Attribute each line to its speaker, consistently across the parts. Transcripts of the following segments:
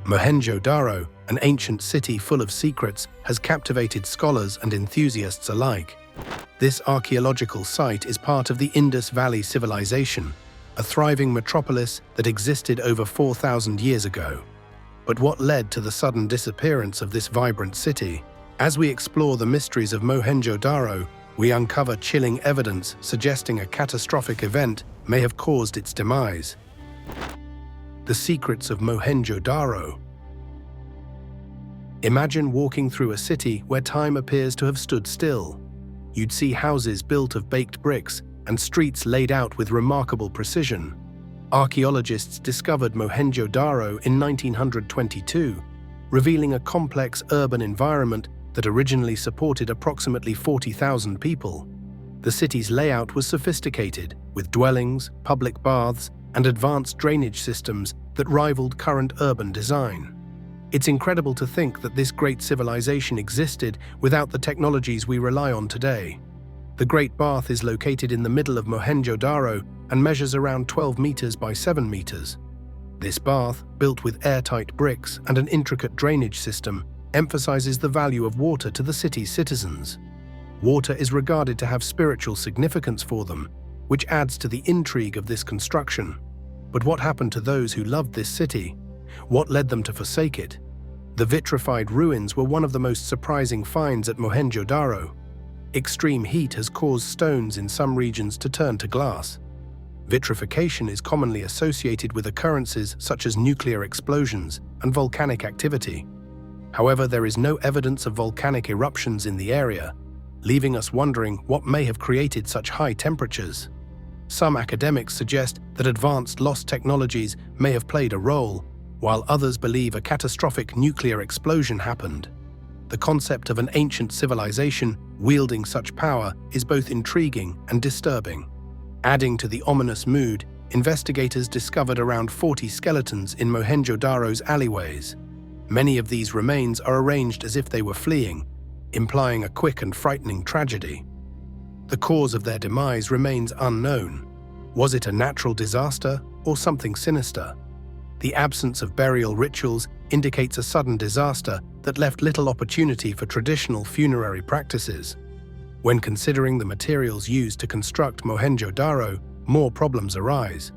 Speaker 1: Mohenjo-Daro, an ancient city full of secrets, has captivated scholars and enthusiasts alike. This archaeological site is part of the Indus Valley Civilization, a thriving metropolis that existed over 4,000 years ago. But what led to the sudden disappearance of this vibrant city? As we explore the mysteries of Mohenjo-Daro, we uncover chilling evidence suggesting a catastrophic event may have caused its demise. The secrets of Mohenjo-Daro. Imagine walking through a city where time appears to have stood still. You'd see houses built of baked bricks and streets laid out with remarkable precision. Archaeologists discovered Mohenjo-Daro in 1922, revealing a complex urban environment that originally supported approximately 40,000 people. The city's layout was sophisticated, with dwellings, public baths, and advanced drainage systems that rivaled current urban design. It's incredible to think that this great civilization existed without the technologies we rely on today. The Great Bath is located in the middle of Mohenjo-Daro and measures around 12 meters by 7 meters. This bath, built with airtight bricks and an intricate drainage system, emphasizes the value of water to the city's citizens. Water is regarded to have spiritual significance for them, which adds to the intrigue of this construction. But what happened to those who loved this city? What led them to forsake it? The vitrified ruins were one of the most surprising finds at Mohenjo-Daro. Extreme heat has caused stones in some regions to turn to glass. Vitrification is commonly associated with occurrences such as nuclear explosions and volcanic activity. However, there is no evidence of volcanic eruptions in the area, leaving us wondering what may have created such high temperatures. Some academics suggest that advanced lost technologies may have played a role, while others believe a catastrophic nuclear explosion happened. The concept of an ancient civilization wielding such power is both intriguing and disturbing. Adding to the ominous mood, investigators discovered around 40 skeletons in Mohenjo-Daro's alleyways. Many of these remains are arranged as if they were fleeing, implying a quick and frightening tragedy. The cause of their demise remains unknown. Was it a natural disaster or something sinister? The absence of burial rituals indicates a sudden disaster that left little opportunity for traditional funerary practices. When considering the materials used to construct Mohenjo-Daro, more problems arise.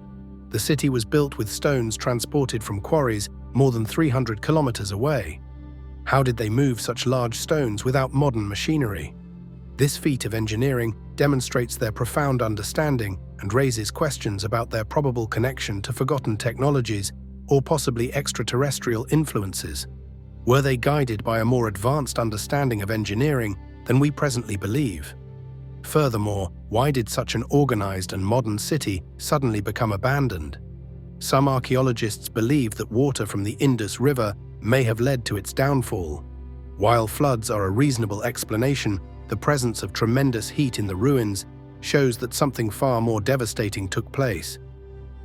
Speaker 1: The city was built with stones transported from quarries more than 300 kilometers away. How did they move such large stones without modern machinery? This feat of engineering demonstrates their profound understanding and raises questions about their probable connection to forgotten technologies or possibly extraterrestrial influences. Were they guided by a more advanced understanding of engineering than we presently believe? Furthermore, why did such an organized and modern city suddenly become abandoned? Some archaeologists believe that water from the Indus River may have led to its downfall. While floods are a reasonable explanation, the presence of tremendous heat in the ruins shows that something far more devastating took place.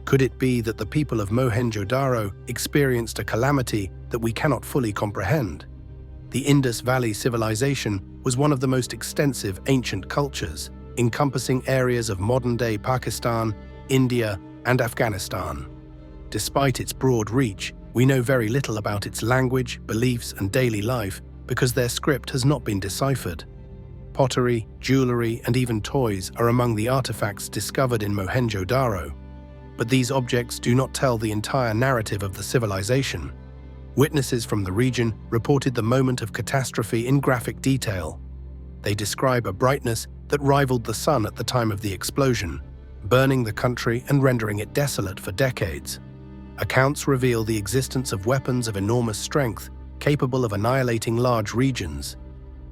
Speaker 1: Could it be that the people of Mohenjo-Daro experienced a calamity that we cannot fully comprehend? The Indus Valley Civilization was one of the most extensive ancient cultures, encompassing areas of modern-day Pakistan, India, and Afghanistan. Despite its broad reach, we know very little about its language, beliefs, and daily life because their script has not been deciphered. Pottery, jewelry, and even toys are among the artifacts discovered in Mohenjo-Daro. But these objects do not tell the entire narrative of the civilization. Witnesses from the region reported the moment of catastrophe in graphic detail. They describe a brightness that rivaled the sun at the time of the explosion, burning the country and rendering it desolate for decades. Accounts reveal the existence of weapons of enormous strength, capable of annihilating large regions.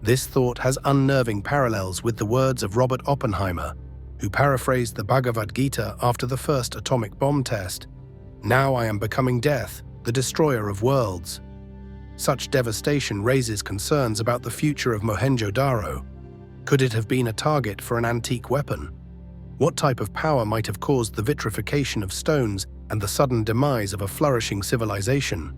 Speaker 1: This thought has unnerving parallels with the words of Robert Oppenheimer, who paraphrased the Bhagavad Gita after the first atomic bomb test. "Now I am becoming death, the destroyer of worlds." Such devastation raises concerns about the future of Mohenjo-Daro. Could it have been a target for an antique weapon? What type of power might have caused the vitrification of stones and the sudden demise of a flourishing civilization?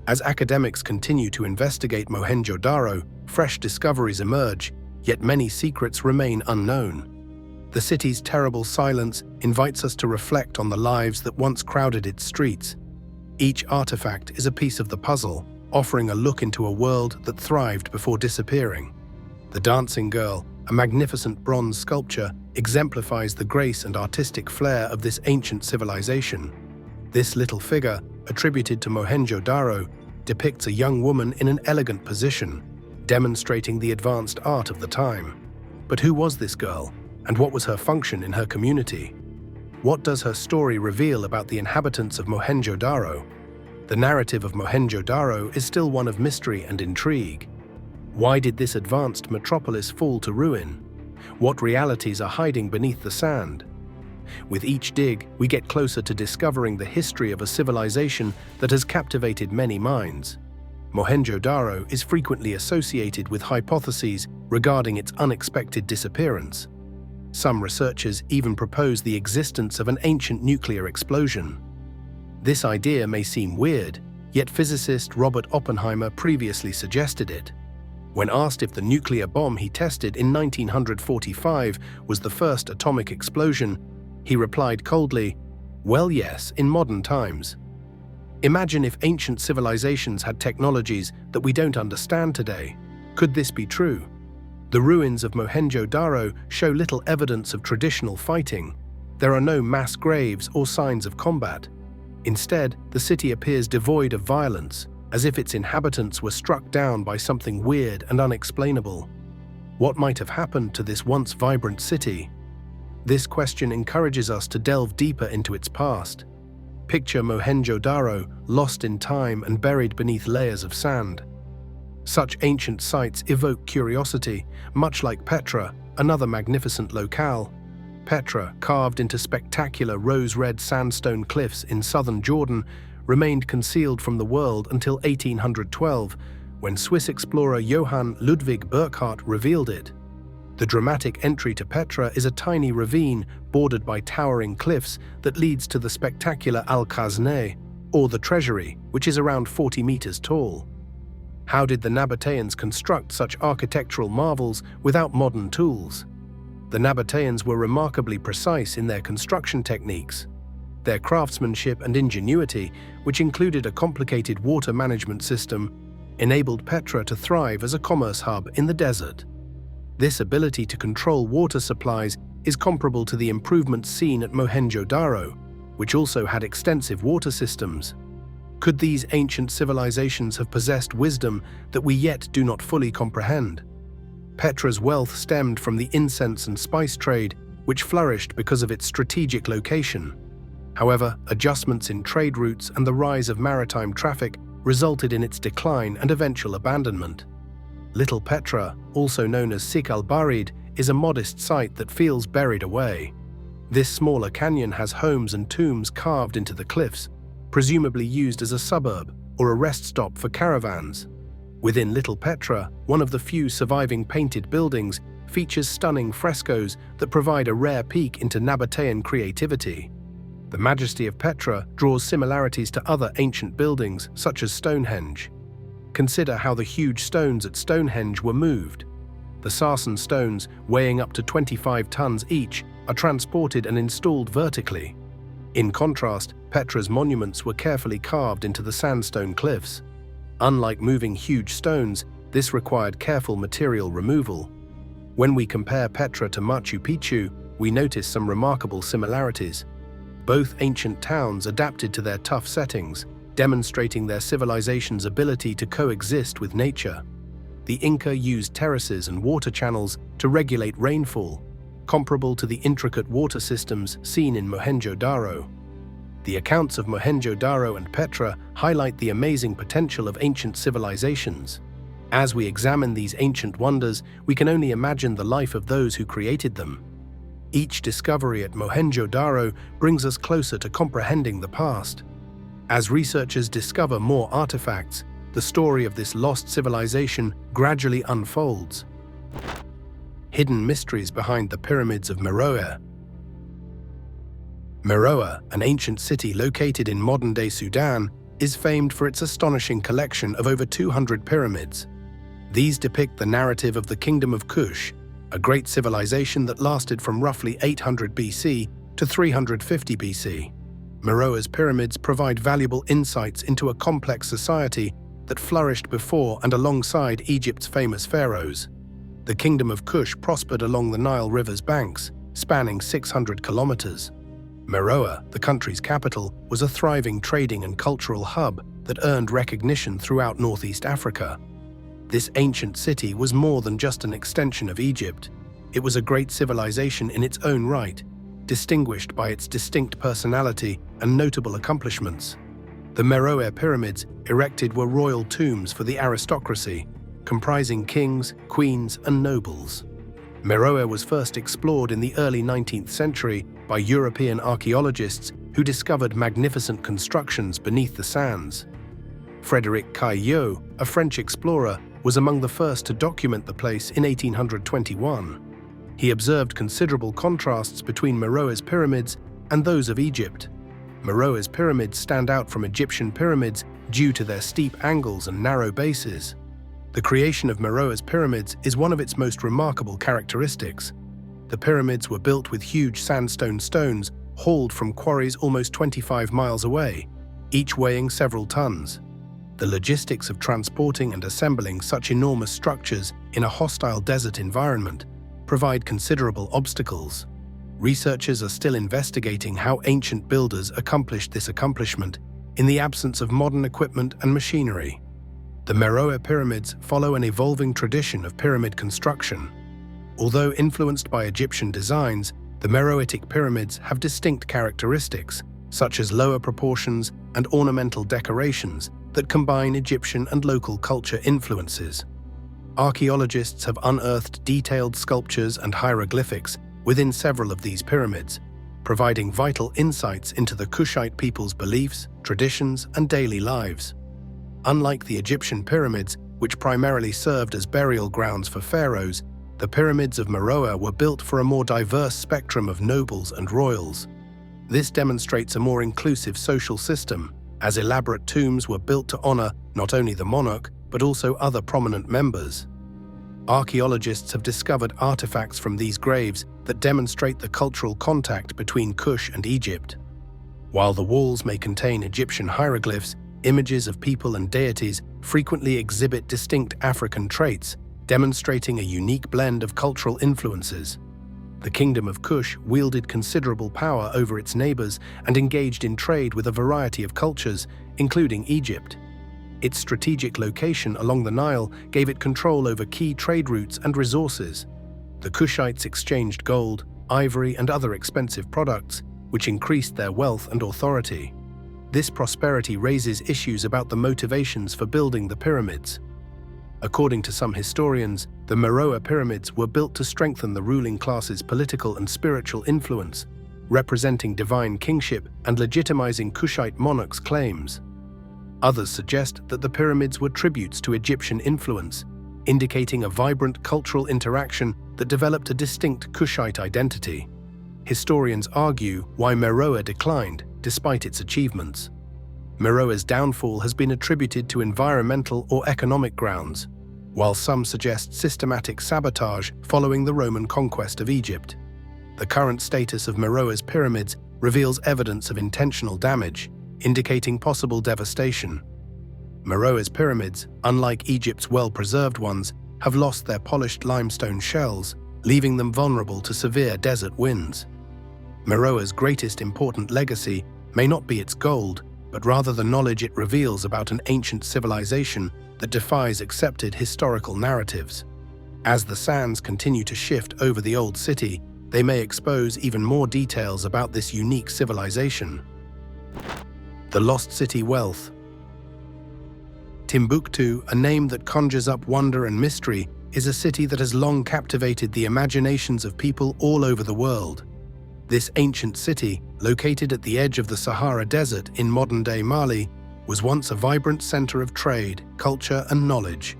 Speaker 1: As academics continue to investigate Mohenjo-Daro, fresh discoveries emerge, yet many secrets remain unknown. The city's terrible silence invites us to reflect on the lives that once crowded its streets. Each artifact is a piece of the puzzle, offering a look into a world that thrived before disappearing. The Dancing Girl, a magnificent bronze sculpture, exemplifies the grace and artistic flair of this ancient civilization. This little figure, attributed to Mohenjo-Daro, depicts a young woman in an elegant position, demonstrating the advanced art of the time. But who was this girl, and what was her function in her community? What does her story reveal about the inhabitants of Mohenjo-Daro? The narrative of Mohenjo-Daro is still one of mystery and intrigue. Why did this advanced metropolis fall to ruin? What realities are hiding beneath the sand? With each dig, we get closer to discovering the history of a civilization that has captivated many minds. Mohenjo-Daro is frequently associated with hypotheses regarding its unexpected disappearance. Some researchers even propose the existence of an ancient nuclear explosion. This idea may seem weird, yet physicist Robert Oppenheimer previously suggested it. When asked if the nuclear bomb he tested in 1945 was the first atomic explosion, he replied coldly, "Well, yes, in modern times." Imagine if ancient civilizations had technologies that we don't understand today. Could this be true? The ruins of Mohenjo-Daro show little evidence of traditional fighting. There are no mass graves or signs of combat. Instead, the city appears devoid of violence, as if its inhabitants were struck down by something weird and unexplainable. What might have happened to this once vibrant city? This question encourages us to delve deeper into its past. Picture Mohenjo-Daro, lost in time and buried beneath layers of sand. Such ancient sites evoke curiosity, much like Petra, another magnificent locale. Petra, carved into spectacular rose-red sandstone cliffs in southern Jordan, remained concealed from the world until 1812, when Swiss explorer Johann Ludwig Burckhardt revealed it. The dramatic entry to Petra is a tiny ravine bordered by towering cliffs that leads to the spectacular Al-Khazneh, or the treasury, which is around 40 meters tall. How did the Nabateans construct such architectural marvels without modern tools? The Nabateans were remarkably precise in their construction techniques. Their craftsmanship and ingenuity, which included a complicated water management system, enabled Petra to thrive as a commerce hub in the desert. This ability to control water supplies is comparable to the improvements seen at Mohenjo-Daro, which also had extensive water systems. Could these ancient civilizations have possessed wisdom that we yet do not fully comprehend? Petra's wealth stemmed from the incense and spice trade, which flourished because of its strategic location. However, adjustments in trade routes and the rise of maritime traffic resulted in its decline and eventual abandonment. Little Petra, also known as Sik al-Barid, is a modest site that feels buried away. This smaller canyon has homes and tombs carved into the cliffs, presumably used as a suburb or a rest stop for caravans. Within Little Petra, one of the few surviving painted buildings features stunning frescoes that provide a rare peek into Nabatean creativity. The majesty of Petra draws similarities to other ancient buildings, such as Stonehenge. Consider how the huge stones at Stonehenge were moved. The sarsen stones, weighing up to 25 tons each, are transported and installed vertically. In contrast, Petra's monuments were carefully carved into the sandstone cliffs. Unlike moving huge stones, this required careful material removal. When we compare Petra to Machu Picchu, we notice some remarkable similarities. Both ancient towns adapted to their tough settings, demonstrating their civilization's ability to coexist with nature. The Inca used terraces and water channels to regulate rainfall, comparable to the intricate water systems seen in Mohenjo-Daro. The accounts of Mohenjo-Daro and Petra highlight the amazing potential of ancient civilizations. As we examine these ancient wonders, we can only imagine the life of those who created them. Each discovery at Mohenjo-Daro brings us closer to comprehending the past. As researchers discover more artifacts, the story of this lost civilization gradually unfolds. Hidden mysteries behind the pyramids of Meroe. Meroe, an ancient city located in modern-day Sudan, is famed for its astonishing collection of over 200 pyramids. These depict the narrative of the Kingdom of Kush, a great civilization that lasted from roughly 800 BC to 350 BC. Meroe's pyramids provide valuable insights into a complex society that flourished before and alongside Egypt's famous pharaohs. The Kingdom of Kush prospered along the Nile River's banks, spanning 600 kilometers. Meroe, the country's capital, was a thriving trading and cultural hub that earned recognition throughout Northeast Africa. This ancient city was more than just an extension of Egypt. It was a great civilization in its own right, distinguished by its distinct personality and notable accomplishments. The Meroe pyramids erected were royal tombs for the aristocracy, comprising kings, queens, and nobles. Meroe was first explored in the early 19th century by European archaeologists who discovered magnificent constructions beneath the sands. Frédéric Cailliot, a French explorer, was among the first to document the place in 1821. He observed considerable contrasts between Meroe's pyramids and those of Egypt. Meroe's pyramids stand out from Egyptian pyramids due to their steep angles and narrow bases. The creation of Meroe's pyramids is one of its most remarkable characteristics. The pyramids were built with huge sandstone stones hauled from quarries almost 25 miles away, each weighing several tons. The logistics of transporting and assembling such enormous structures in a hostile desert environment provide considerable obstacles. Researchers are still investigating how ancient builders accomplished this accomplishment in the absence of modern equipment and machinery. The Meroe pyramids follow an evolving tradition of pyramid construction. Although influenced by Egyptian designs, the Meroitic pyramids have distinct characteristics, such as lower proportions and ornamental decorations that combine Egyptian and local culture influences. Archaeologists have unearthed detailed sculptures and hieroglyphics within several of these pyramids, providing vital insights into the Kushite people's beliefs, traditions, and daily lives. Unlike the Egyptian pyramids, which primarily served as burial grounds for pharaohs, the pyramids of Meroe were built for a more diverse spectrum of nobles and royals. This demonstrates a more inclusive social system, as elaborate tombs were built to honor not only the monarch, but also other prominent members. Archaeologists have discovered artifacts from these graves that demonstrate the cultural contact between Kush and Egypt. While the walls may contain Egyptian hieroglyphs, images of people and deities frequently exhibit distinct African traits, demonstrating a unique blend of cultural influences. The Kingdom of Kush wielded considerable power over its neighbors and engaged in trade with a variety of cultures, including Egypt. Its strategic location along the Nile gave it control over key trade routes and resources. The Kushites exchanged gold, ivory, and other expensive products, which increased their wealth and authority. This prosperity raises issues about the motivations for building the pyramids. According to some historians, the Meroe pyramids were built to strengthen the ruling class's political and spiritual influence, representing divine kingship and legitimizing Kushite monarchs' claims. Others suggest that the pyramids were tributes to Egyptian influence, indicating a vibrant cultural interaction that developed a distinct Kushite identity. Historians argue why Meroe declined, despite its achievements. Meroe's downfall has been attributed to environmental or economic grounds, while some suggest systematic sabotage following the Roman conquest of Egypt. The current status of Meroe's pyramids reveals evidence of intentional damage, indicating possible devastation. Meroe's pyramids, unlike Egypt's well-preserved ones, have lost their polished limestone shells, leaving them vulnerable to severe desert winds. Meroe's greatest important legacy may not be its gold, but rather the knowledge it reveals about an ancient civilization that defies accepted historical narratives. As the sands continue to shift over the old city, they may expose even more details about this unique civilization. The Lost City Wealth. Timbuktu, a name that conjures up wonder and mystery, is a city that has long captivated the imaginations of people all over the world. This ancient city, located at the edge of the Sahara Desert in modern-day Mali, was once a vibrant center of trade, culture, and knowledge.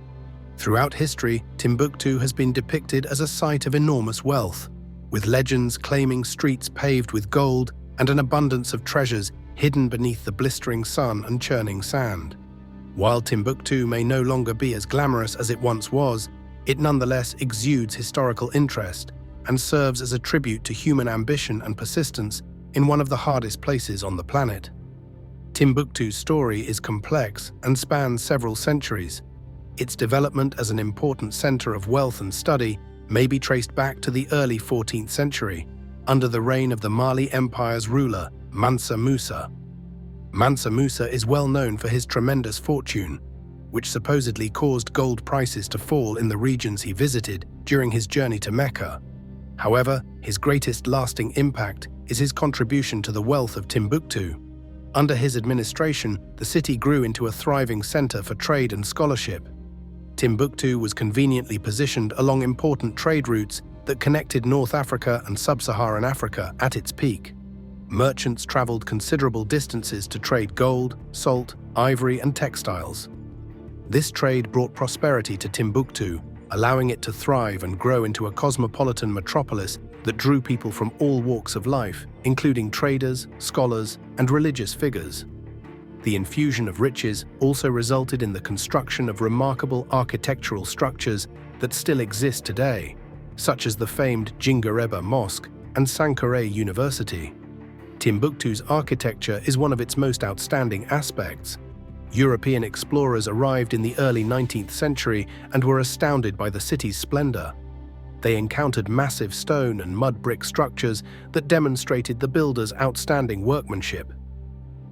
Speaker 1: Throughout history, Timbuktu has been depicted as a site of enormous wealth, with legends claiming streets paved with gold and an abundance of treasures hidden beneath the blistering sun and churning sand. While Timbuktu may no longer be as glamorous as it once was, it nonetheless exudes historical interest and serves as a tribute to human ambition and persistence in one of the hardest places on the planet. Timbuktu's story is complex and spans several centuries. Its development as an important center of wealth and study may be traced back to the early 14th century, under the reign of the Mali Empire's ruler, Mansa Musa. Mansa Musa is well known for his tremendous fortune, which supposedly caused gold prices to fall in the regions he visited during his journey to Mecca. However, his greatest lasting impact is his contribution to the wealth of Timbuktu. Under his administration, the city grew into a thriving center for trade and scholarship. Timbuktu was conveniently positioned along important trade routes that connected North Africa and Sub-Saharan Africa at its peak. Merchants traveled considerable distances to trade gold, salt, ivory, and textiles. This trade brought prosperity to Timbuktu, allowing it to thrive and grow into a cosmopolitan metropolis that drew people from all walks of life, including traders, scholars, and religious figures. The infusion of riches also resulted in the construction of remarkable architectural structures that still exist today, such as the famed Djingareba Mosque and Sankore University. Timbuktu's architecture is one of its most outstanding aspects. European explorers arrived in the early 19th century and were astounded by the city's splendor. They encountered massive stone and mud brick structures that demonstrated the builders' outstanding workmanship.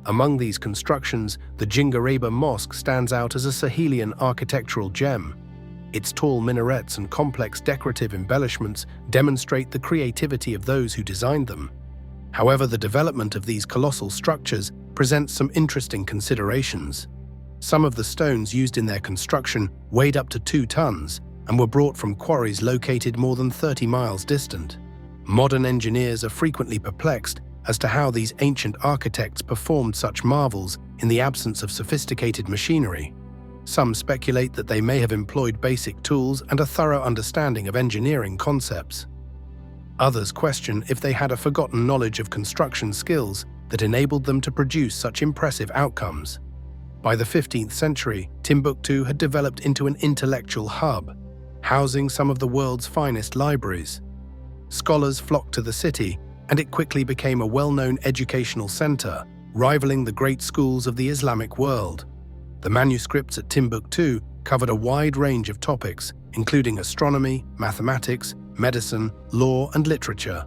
Speaker 1: Among these constructions, the Djingareba Mosque stands out as a Sahelian architectural gem. Its tall minarets and complex decorative embellishments demonstrate the creativity of those who designed them. However, the development of these colossal structures presents some interesting considerations. Some of the stones used in their construction weighed up to 2 tons and were brought from quarries located more than 30 miles distant. Modern engineers are frequently perplexed as to how these ancient architects performed such marvels in the absence of sophisticated machinery. Some speculate that they may have employed basic tools and a thorough understanding of engineering concepts. Others question if they had a forgotten knowledge of construction skills that enabled them to produce such impressive outcomes. By the 15th century, Timbuktu had developed into an intellectual hub, housing some of the world's finest libraries. Scholars flocked to the city, and it quickly became a well-known educational center, rivaling the great schools of the Islamic world. The manuscripts at Timbuktu covered a wide range of topics, including astronomy, mathematics, medicine, law, and literature.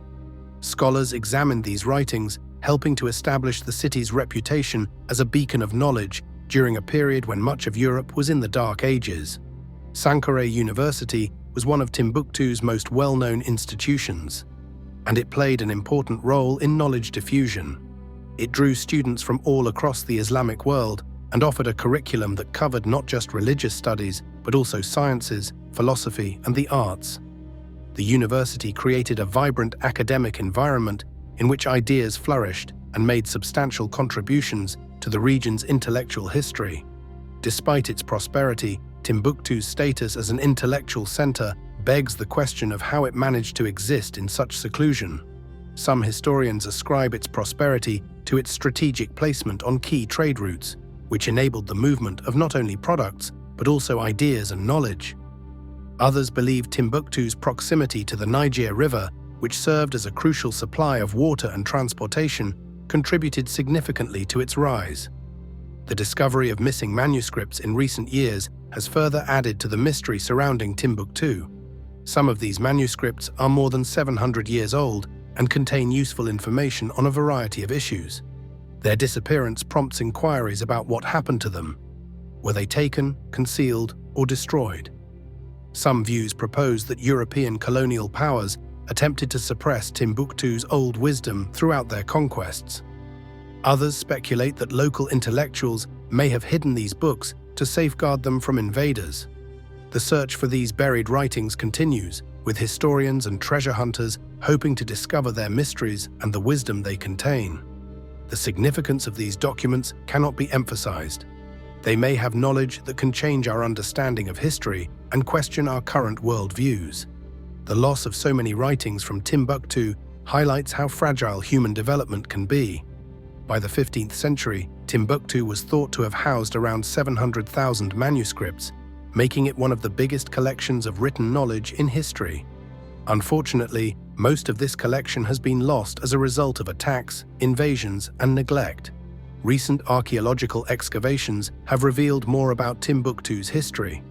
Speaker 1: Scholars examined these writings, helping to establish the city's reputation as a beacon of knowledge during a period when much of Europe was in the Dark Ages. Sankore University was one of Timbuktu's most well-known institutions, and it played an important role in knowledge diffusion. It drew students from all across the Islamic world and offered a curriculum that covered not just religious studies, but also sciences, philosophy, and the arts. The university created a vibrant academic environment in which ideas flourished and made substantial contributions to the region's intellectual history. Despite its prosperity, Timbuktu's status as an intellectual center begs the question of how it managed to exist in such seclusion. Some historians ascribe its prosperity to its strategic placement on key trade routes, which enabled the movement of not only products, but also ideas and knowledge. Others believe Timbuktu's proximity to the Niger River, which served as a crucial supply of water and transportation, contributed significantly to its rise. The discovery of missing manuscripts in recent years has further added to the mystery surrounding Timbuktu. Some of these manuscripts are more than 700 years old and contain useful information on a variety of issues. Their disappearance prompts inquiries about what happened to them. Were they taken, concealed, or destroyed? Some views propose that European colonial powers attempted to suppress Timbuktu's old wisdom throughout their conquests. Others speculate that local intellectuals may have hidden these books to safeguard them from invaders. The search for these buried writings continues, with historians and treasure hunters hoping to discover their mysteries and the wisdom they contain. The significance of these documents cannot be emphasized. They may have knowledge that can change our understanding of history and question our current worldviews. The loss of so many writings from Timbuktu highlights how fragile human development can be. By the 15th century, Timbuktu was thought to have housed around 700,000 manuscripts, making it one of the biggest collections of written knowledge in history. Unfortunately, Most of this collection has been lost as a result of attacks, invasions, and neglect. Recent archaeological excavations have revealed more about Timbuktu's history.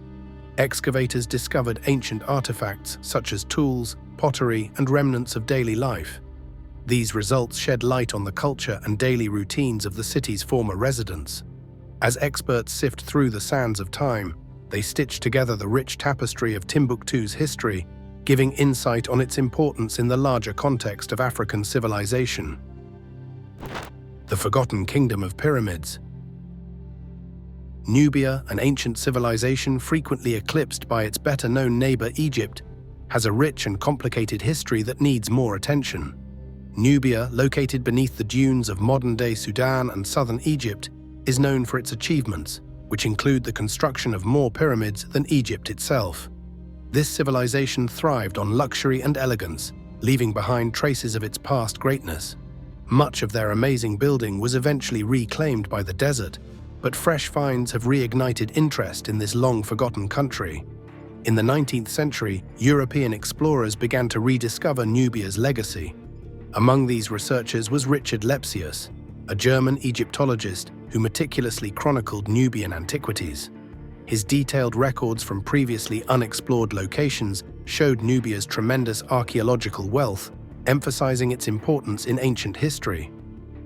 Speaker 1: Excavators discovered ancient artifacts such as tools, pottery, and remnants of daily life. These results shed light on the culture and daily routines of the city's former residents. As experts sift through the sands of time, they stitch together the rich tapestry of Timbuktu's history, giving insight on its importance in the larger context of African civilization. The Forgotten Kingdom of Pyramids. Nubia, an ancient civilization frequently eclipsed by its better-known neighbor Egypt, has a rich and complicated history that needs more attention. Nubia, located beneath the dunes of modern-day Sudan and southern Egypt, is known for its achievements, which include the construction of more pyramids than Egypt itself. This civilization thrived on luxury and elegance, leaving behind traces of its past greatness. Much of their amazing building was eventually reclaimed by the desert, but fresh finds have reignited interest in this long-forgotten country. In the 19th century, European explorers began to rediscover Nubia's legacy. Among these researchers was Richard Lepsius, a German Egyptologist who meticulously chronicled Nubian antiquities. His detailed records from previously unexplored locations showed Nubia's tremendous archaeological wealth, emphasizing its importance in ancient history.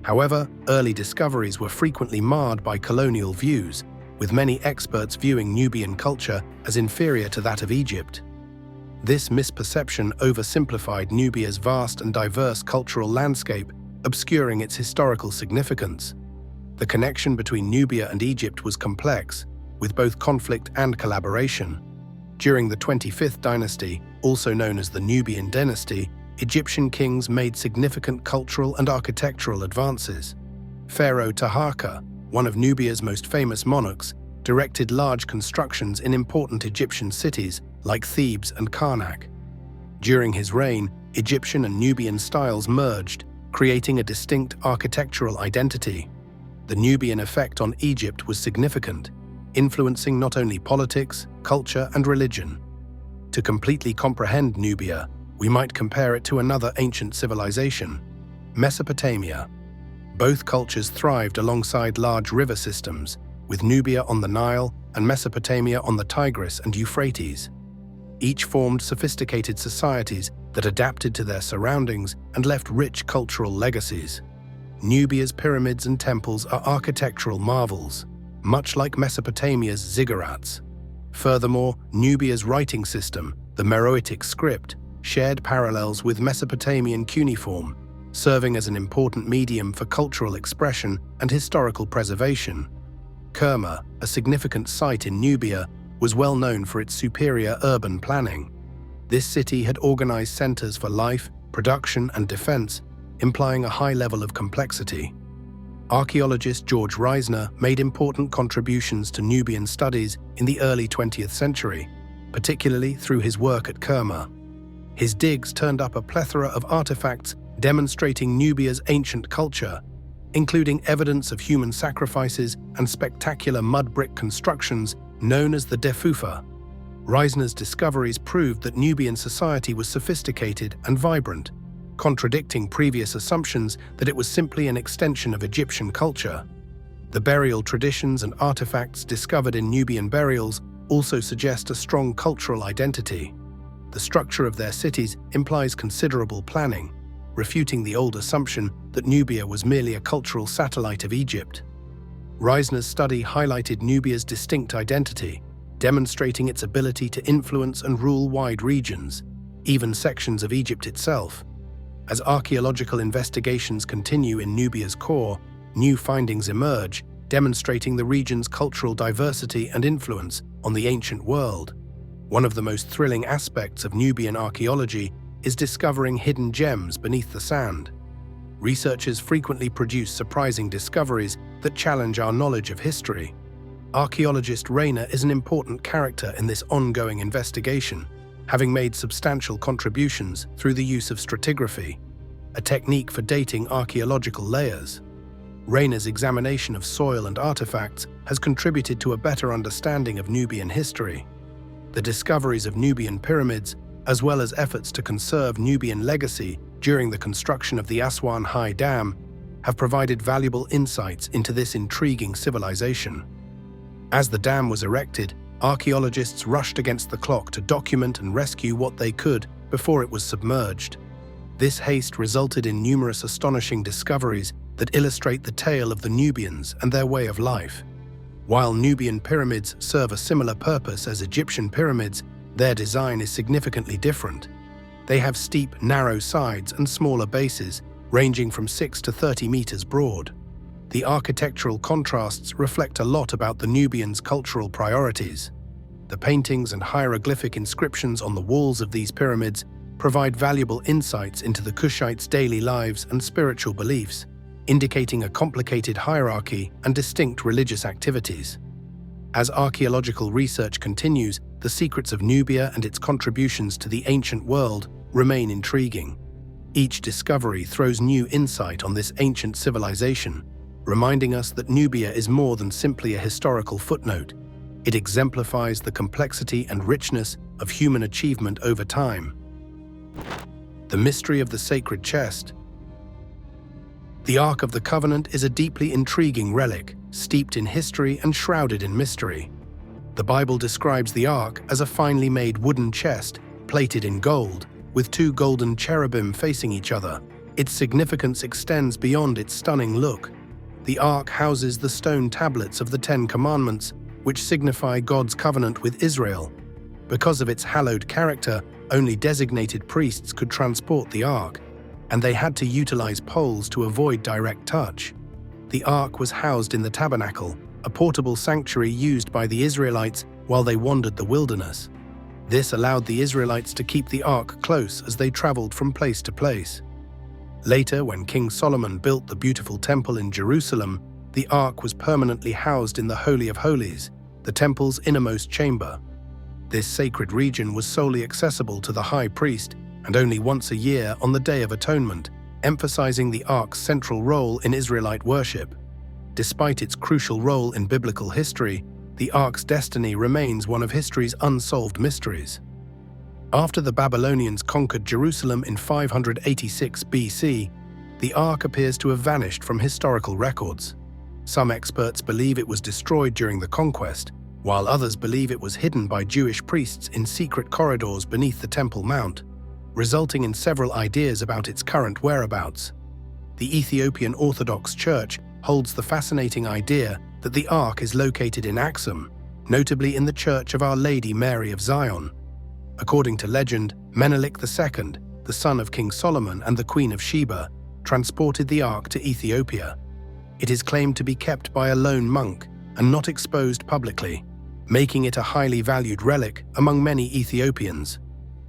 Speaker 1: However, early discoveries were frequently marred by colonial views, with many experts viewing Nubian culture as inferior to that of Egypt. This misperception oversimplified Nubia's vast and diverse cultural landscape, obscuring its historical significance. The connection between Nubia and Egypt was complex, with both conflict and collaboration. During the 25th dynasty, also known as the Nubian dynasty, Egyptian kings made significant cultural and architectural advances. Pharaoh Taharqa, one of Nubia's most famous monarchs, directed large constructions in important Egyptian cities like Thebes and Karnak. During his reign, Egyptian and Nubian styles merged, creating a distinct architectural identity. The Nubian effect on Egypt was significant, influencing not only politics, culture, and religion. To completely comprehend Nubia, we might compare it to another ancient civilization, Mesopotamia. Both cultures thrived alongside large river systems, with Nubia on the Nile and Mesopotamia on the Tigris and Euphrates. Each formed sophisticated societies that adapted to their surroundings and left rich cultural legacies. Nubia's pyramids and temples are architectural marvels, much like Mesopotamia's ziggurats. Furthermore, Nubia's writing system, the Meroitic script, shared parallels with Mesopotamian cuneiform, serving as an important medium for cultural expression and historical preservation. Kerma, a significant site in Nubia, was well known for its superior urban planning. This city had organized centers for life, production, and defense, implying a high level of complexity. Archaeologist George Reisner made important contributions to Nubian studies in the early 20th century, particularly through his work at Kerma. His digs turned up a plethora of artifacts demonstrating Nubia's ancient culture, including evidence of human sacrifices and spectacular mud brick constructions known as the Defufa. Reisner's discoveries proved that Nubian society was sophisticated and vibrant, contradicting previous assumptions that it was simply an extension of Egyptian culture. The burial traditions and artifacts discovered in Nubian burials also suggest a strong cultural identity. The structure of their cities implies considerable planning, refuting the old assumption that Nubia was merely a cultural satellite of Egypt. Reisner's study highlighted Nubia's distinct identity, demonstrating its ability to influence and rule wide regions, even sections of Egypt itself. As archaeological investigations continue in Nubia's core, new findings emerge, demonstrating the region's cultural diversity and influence on the ancient world. One of the most thrilling aspects of Nubian archaeology is discovering hidden gems beneath the sand. Researchers frequently produce surprising discoveries that challenge our knowledge of history. Archaeologist Reisner is an important character in this ongoing investigation, having made substantial contributions through the use of stratigraphy, a technique for dating archaeological layers. Reisner's examination of soil and artifacts has contributed to a better understanding of Nubian history. The discoveries of Nubian pyramids, as well as efforts to conserve Nubian legacy during the construction of the Aswan High Dam, have provided valuable insights into this intriguing civilization. As the dam was erected, archaeologists rushed against the clock to document and rescue what they could before it was submerged. This haste resulted in numerous astonishing discoveries that illustrate the tale of the Nubians and their way of life. While Nubian pyramids serve a similar purpose as Egyptian pyramids, their design is significantly different. They have steep, narrow sides and smaller bases, ranging from 6 to 30 meters broad. The architectural contrasts reflect a lot about the Nubians' cultural priorities. The paintings and hieroglyphic inscriptions on the walls of these pyramids provide valuable insights into the Kushites' daily lives and spiritual beliefs, indicating a complicated hierarchy and distinct religious activities. As archaeological research continues, the secrets of Nubia and its contributions to the ancient world remain intriguing. Each discovery throws new insight on this ancient civilization, reminding us that Nubia is more than simply a historical footnote. It exemplifies the complexity and richness of human achievement over time. The mystery of the sacred chest. The Ark of the Covenant is a deeply intriguing relic, steeped in history and shrouded in mystery. The Bible describes the Ark as a finely made wooden chest, plated in gold, with 2 golden cherubim facing each other. Its significance extends beyond its stunning look. The Ark houses the stone tablets of the 10 Commandments, which signify God's covenant with Israel. Because of its hallowed character, only designated priests could transport the Ark, and they had to utilize poles to avoid direct touch. The Ark was housed in the tabernacle, a portable sanctuary used by the Israelites while they wandered the wilderness. This allowed the Israelites to keep the Ark close as they traveled from place to place. Later, when King Solomon built the beautiful temple in Jerusalem, the Ark was permanently housed in the Holy of Holies, the temple's innermost chamber. This sacred region was solely accessible to the high priest, and only once a year on the Day of Atonement, emphasizing the Ark's central role in Israelite worship. Despite its crucial role in biblical history, the Ark's destiny remains one of history's unsolved mysteries. After the Babylonians conquered Jerusalem in 586 BC, the Ark appears to have vanished from historical records. Some experts believe it was destroyed during the conquest, while others believe it was hidden by Jewish priests in secret corridors beneath the Temple Mount, resulting in several ideas about its current whereabouts. The Ethiopian Orthodox Church holds the fascinating idea that the Ark is located in Axum, notably in the Church of Our Lady Mary of Zion. According to legend, Menelik II, the son of King Solomon and the Queen of Sheba, transported the Ark to Ethiopia. It is claimed to be kept by a lone monk and not exposed publicly, making it a highly valued relic among many Ethiopians.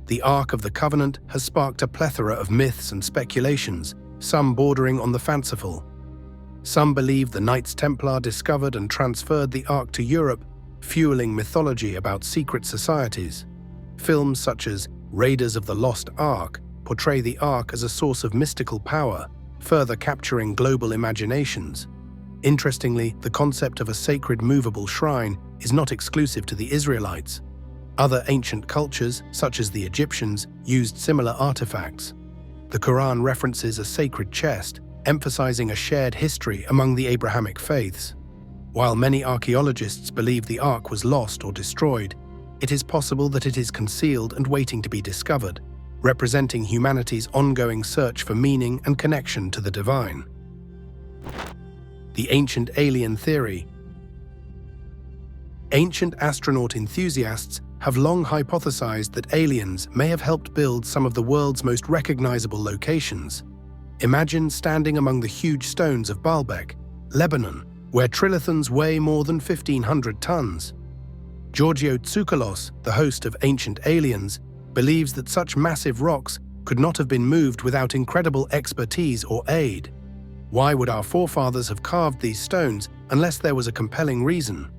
Speaker 1: The Ark of the Covenant has sparked a plethora of myths and speculations, some bordering on the fanciful. Some believe the Knights Templar discovered and transferred the Ark to Europe, fueling mythology about secret societies. Films such as Raiders of the Lost Ark portray the Ark as a source of mystical power, further capturing global imaginations. Interestingly, the concept of a sacred movable shrine is not exclusive to the Israelites. Other ancient cultures, such as the Egyptians, used similar artifacts. The Quran references a sacred chest, emphasizing a shared history among the Abrahamic faiths. While many archaeologists believe the Ark was lost or destroyed, it is possible that it is concealed and waiting to be discovered, representing humanity's ongoing search for meaning and connection to the divine. The ancient alien theory. Ancient astronaut enthusiasts have long hypothesized that aliens may have helped build some of the world's most recognizable locations. Imagine standing among the huge stones of Baalbek, Lebanon, where trilithons weigh more than 1,500 tons. Giorgio Tsoukalos, the host of Ancient Aliens, believes that such massive rocks could not have been moved without incredible expertise or aid. Why would our forefathers have carved these stones unless there was a compelling reason?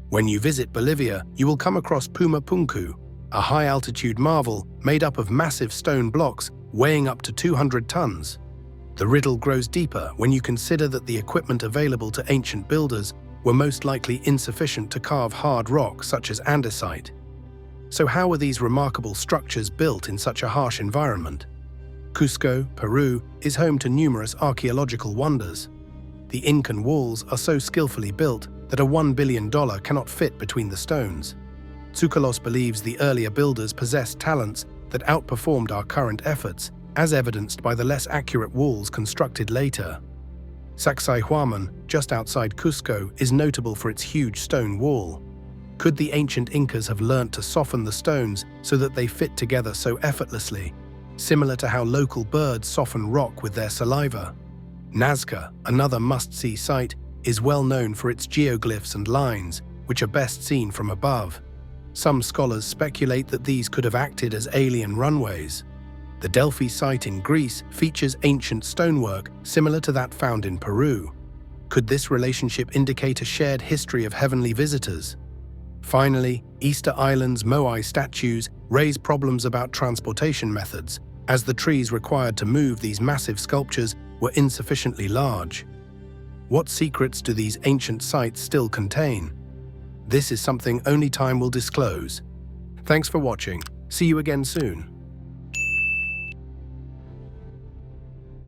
Speaker 1: When you visit Bolivia, you will come across Puma Punku, a high-altitude marvel made up of massive stone blocks weighing up to 200 tons. The riddle grows deeper when you consider that the equipment available to ancient builders were most likely insufficient to carve hard rock such as andesite. So how were these remarkable structures built in such a harsh environment? Cusco, Peru, is home to numerous archaeological wonders. The Incan walls are so skillfully built that a $1 billion cannot fit between the stones. Tsoukalos believes the earlier builders possessed talents that outperformed our current efforts, as evidenced by the less accurate walls constructed later. Sacsayhuaman, just outside Cusco, is notable for its huge stone wall. Could the ancient Incas have learnt to soften the stones so that they fit together so effortlessly, similar to how local birds soften rock with their saliva? Nazca, another must-see site, is well known for its geoglyphs and lines, which are best seen from above. Some scholars speculate that these could have acted as alien runways. The Delphi site in Greece features ancient stonework similar to that found in Peru. Could this relationship indicate a shared history of heavenly visitors? Finally, Easter Island's Moai statues raise problems about transportation methods, as the trees required to move these massive sculptures were insufficiently large. What secrets do these ancient sites still contain? This is something only time will disclose. Thanks for watching. See you again soon.